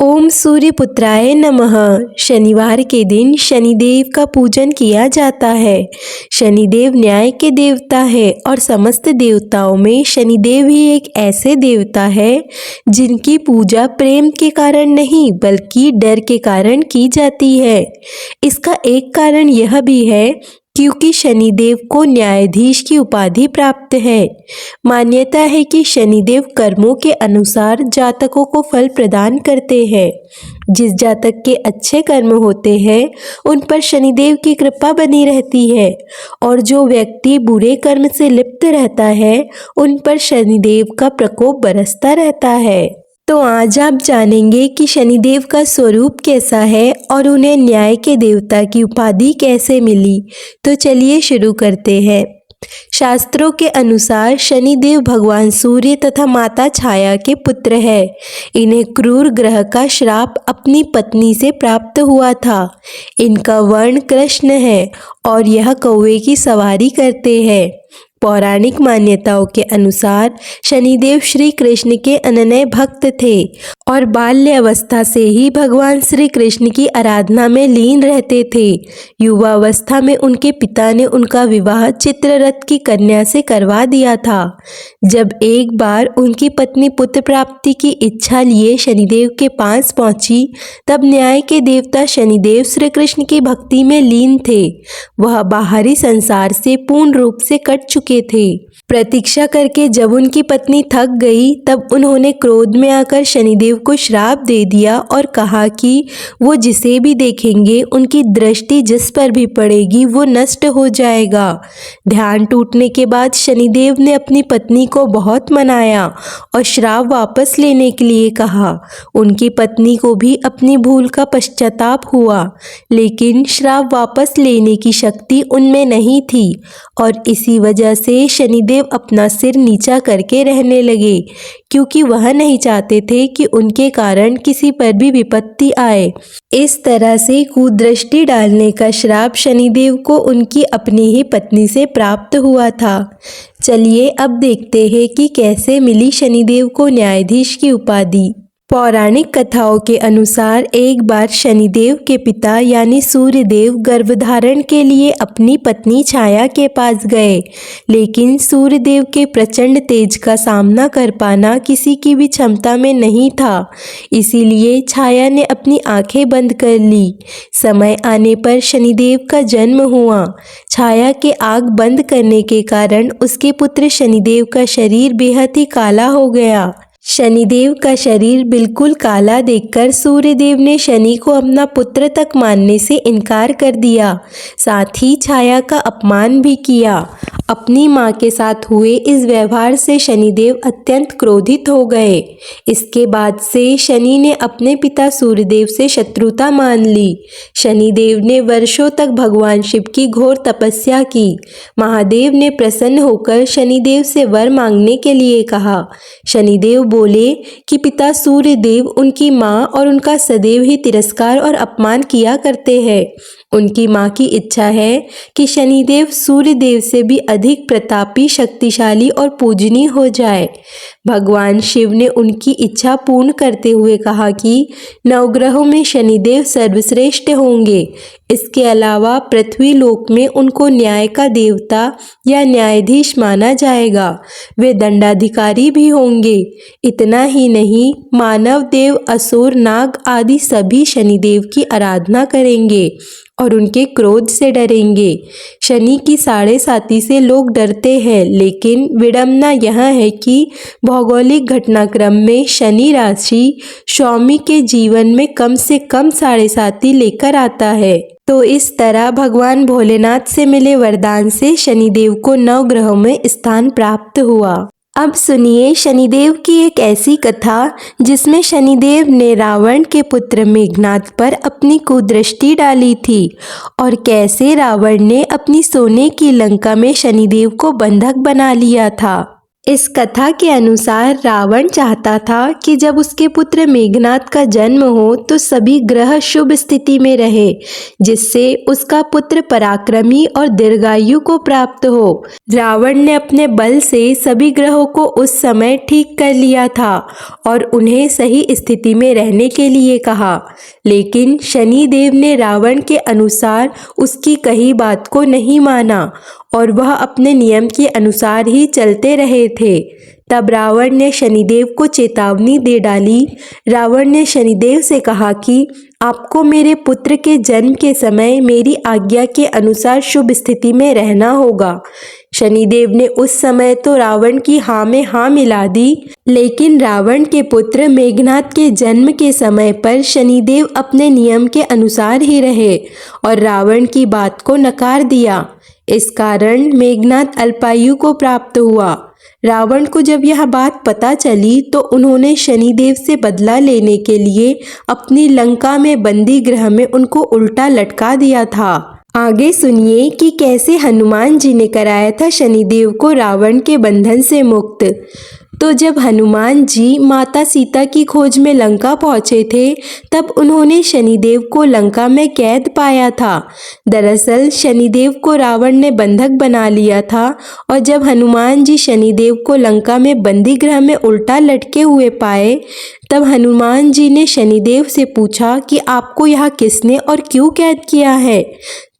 ओम सूर्यपुत्राय नमः। शनिवार के दिन शनिदेव का पूजन किया जाता है। शनिदेव न्याय के देवता है और समस्त देवताओं में शनिदेव ही एक ऐसे देवता है जिनकी पूजा प्रेम के कारण नहीं बल्कि डर के कारण की जाती है। इसका एक कारण यह भी है क्योंकि शनिदेव को न्यायाधीश की उपाधि प्राप्त है। मान्यता है कि शनिदेव कर्मों के अनुसार जातकों को फल प्रदान करते हैं। जिस जातक के अच्छे कर्म होते हैं उन पर शनिदेव की कृपा बनी रहती है और जो व्यक्ति बुरे कर्म से लिप्त रहता है उन पर शनिदेव का प्रकोप बरसता रहता है। तो आज आप जानेंगे कि शनिदेव का स्वरूप कैसा है और उन्हें न्याय के देवता की उपाधि कैसे मिली। तो चलिए शुरू करते हैं। शास्त्रों के अनुसार शनिदेव भगवान सूर्य तथा माता छाया के पुत्र है। इन्हें क्रूर ग्रह का श्राप अपनी पत्नी से प्राप्त हुआ था। इनका वर्ण कृष्ण है और यह कौवे की सवारी करते हैं। पौराणिक मान्यताओं के अनुसार शनिदेव श्री कृष्ण के अनन्य भक्त थे और बाल्य अवस्था से ही भगवान श्री कृष्ण की आराधना में लीन रहते थे। युवावस्था में उनके पिता ने उनका विवाह चित्ररथ की कन्या से करवा दिया था। जब एक बार उनकी पत्नी पुत्र प्राप्ति की इच्छा लिए शनिदेव के पास पहुंची तब न्याय के देवता शनिदेव श्री कृष्ण की भक्ति में लीन थे। वह बाहरी संसार से पूर्ण रूप से कट चुके थे। प्रतीक्षा करके जब उनकी पत्नी थक गई तब उन्होंने क्रोध में आकर शनिदेव को श्राप दे दिया और कहा कि वो जिसे भी देखेंगे उनकी दृष्टि जिस पर भी पड़ेगी वो नष्ट हो जाएगा। ध्यान टूटने के बाद शनिदेव ने अपनी पत्नी को बहुत मनाया और श्राप वापस लेने के लिए कहा। उनकी पत्नी को भी अपनी भूल का पश्चाताप हुआ, लेकिन श्राप वापस लेने की शक्ति उनमें नहीं थी और इसी वजह से शनिदेव अपना सिर नीचा करके रहने लगे क्योंकि वह नहीं चाहते थे कि उनके कारण किसी पर भी विपत्ति आए। इस तरह से कुदृष्टि डालने का श्राप शनिदेव को उनकी अपनी ही पत्नी से प्राप्त हुआ था। चलिए अब देखते हैं कि कैसे मिली शनिदेव को न्यायाधीश की उपाधि। पौराणिक कथाओं के अनुसार एक बार शनिदेव के पिता यानी सूर्यदेव गर्भधारण के लिए अपनी पत्नी छाया के पास गए, लेकिन सूर्यदेव के प्रचंड तेज का सामना कर पाना किसी की भी क्षमता में नहीं था। इसीलिए छाया ने अपनी आंखें बंद कर ली। समय आने पर शनिदेव का जन्म हुआ। छाया के आंख बंद करने के कारण उसके पुत्र शनिदेव का शरीर बेहद ही काला हो गया। शनिदेव का शरीर बिल्कुल काला देखकर सूर्यदेव ने शनि को अपना पुत्र तक मानने से इनकार कर दिया। साथ ही छाया का अपमान भी किया। अपनी मां के साथ हुए इस व्यवहार से शनिदेव अत्यंत क्रोधित हो गए। इसके बाद से शनि ने अपने पिता सूर्यदेव से शत्रुता मान ली। शनिदेव ने वर्षों तक भगवान शिव की घोर तपस्या की। महादेव ने प्रसन्न होकर शनिदेव से वर मांगने के लिए कहा। शनिदेव बोले कि पिता सूर्यदेव उनकी मां और उनका सदैव ही तिरस्कार और अपमान किया करते हैं। उनकी मां की इच्छा है कि शनिदेव सूर्यदेव से भी अधिक प्रतापी, शक्तिशाली और पूजनीय हो जाए। भगवान शिव ने उनकी इच्छा पूर्ण करते हुए कहा कि नवग्रहों में शनिदेव सर्वश्रेष्ठ होंगे। इसके अलावा पृथ्वी लोक में उनको न्याय का देवता या न्यायाधीश माना जाएगा। वे दंडाधिकारी भी होंगे। इतना ही नहीं, मानव, देव, असुर, नाग आदि सभी शनिदेव की आराधना करेंगे और उनके क्रोध से डरेंगे। शनि की साढ़े साती से लोग डरते हैं, लेकिन विडंबना यह है कि भौगोलिक घटनाक्रम में शनि राशि स्वामी के जीवन में कम से कम साढ़े साती लेकर आता है। तो इस तरह भगवान भोलेनाथ से मिले वरदान से शनिदेव को नवग्रहों में स्थान प्राप्त हुआ। अब सुनिए शनिदेव की एक ऐसी कथा जिसमें शनिदेव ने रावण के पुत्र मेघनाद पर अपनी कुदृष्टि डाली थी और कैसे रावण ने अपनी सोने की लंका में शनिदेव को बंधक बना लिया था। इस कथा के अनुसार रावण चाहता था कि जब उसके पुत्र मेघनाद का जन्म हो तो सभी ग्रह शुभ स्थिति में रहे, जिससे उसका पुत्र पराक्रमी और दीर्घायु को प्राप्त हो। रावण ने अपने बल से सभी ग्रहों को उस समय ठीक कर लिया था और उन्हें सही स्थिति में रहने के लिए कहा, लेकिन शनिदेव ने रावण के अनुसार उसकी कही बात को नहीं माना और वह अपने नियम के अनुसार ही चलते रहे थे। तब रावण ने शनिदेव को चेतावनी दे डाली। रावण ने शनिदेव से कहा कि आपको मेरे पुत्र के जन्म के समय मेरी आज्ञा के अनुसार शुभ स्थिति में रहना होगा। शनिदेव ने उस समय तो रावण की हाँ में हाँ मिला दी, लेकिन रावण के पुत्र मेघनाद के जन्म के समय पर शनिदेव अपने नियम के अनुसार ही रहे और रावण की बात को नकार दिया। इस कारण मेघनाद अल्पायु को प्राप्त हुआ। रावण को जब यह बात पता चली तो उन्होंने शनिदेव से बदला लेने के लिए अपनी लंका में बंदी गृह में उनको उल्टा लटका दिया था। आगे सुनिए कि कैसे हनुमान जी ने कराया था शनिदेव को रावण के बंधन से मुक्त। तो जब हनुमान जी माता सीता की खोज में लंका पहुंचे थे, तब उन्होंने शनिदेव को लंका में कैद पाया था। दरअसल शनिदेव को रावण ने बंधक बना लिया था और जब हनुमान जी शनिदेव को लंका में बंदी गृह में उल्टा लटके हुए पाए, तब हनुमान जी ने शनिदेव से पूछा कि आपको यहाँ किसने और क्यों कैद किया है।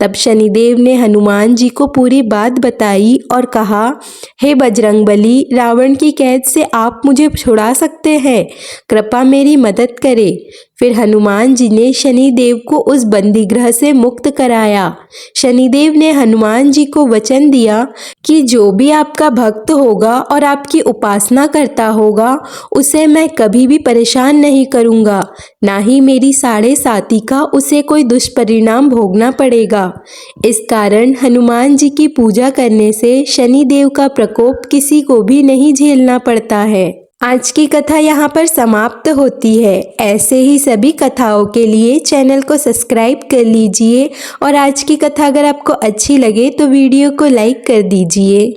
तब शनिदेव ने हनुमान जी को पूरी बात बताई और कहा, हे बजरंगबली, रावण की कैद से आप मुझे छुड़ा सकते हैं, कृपा मेरी मदद करें। फिर हनुमान जी ने शनिदेव को उस बंदीगृह से मुक्त कराया। शनिदेव ने हनुमान जी को वचन दिया कि जो भी आपका भक्त होगा और आपकी उपासना करता होगा, उसे मैं कभी भी परेशान नहीं करूँगा, ना ही मेरी साढ़े साती का उसे कोई दुष्परिणाम भोगना पड़ेगा। इस कारण हनुमान जी की पूजा करने से शनिदेव का प्रकोप किसी को भी नहीं झेलना पड़ता है। आज की कथा यहाँ पर समाप्त होती है। ऐसे ही सभी कथाओं के लिए चैनल को सब्सक्राइब कर लीजिए और आज की कथा अगर आपको अच्छी लगे तो वीडियो को लाइक कर दीजिए।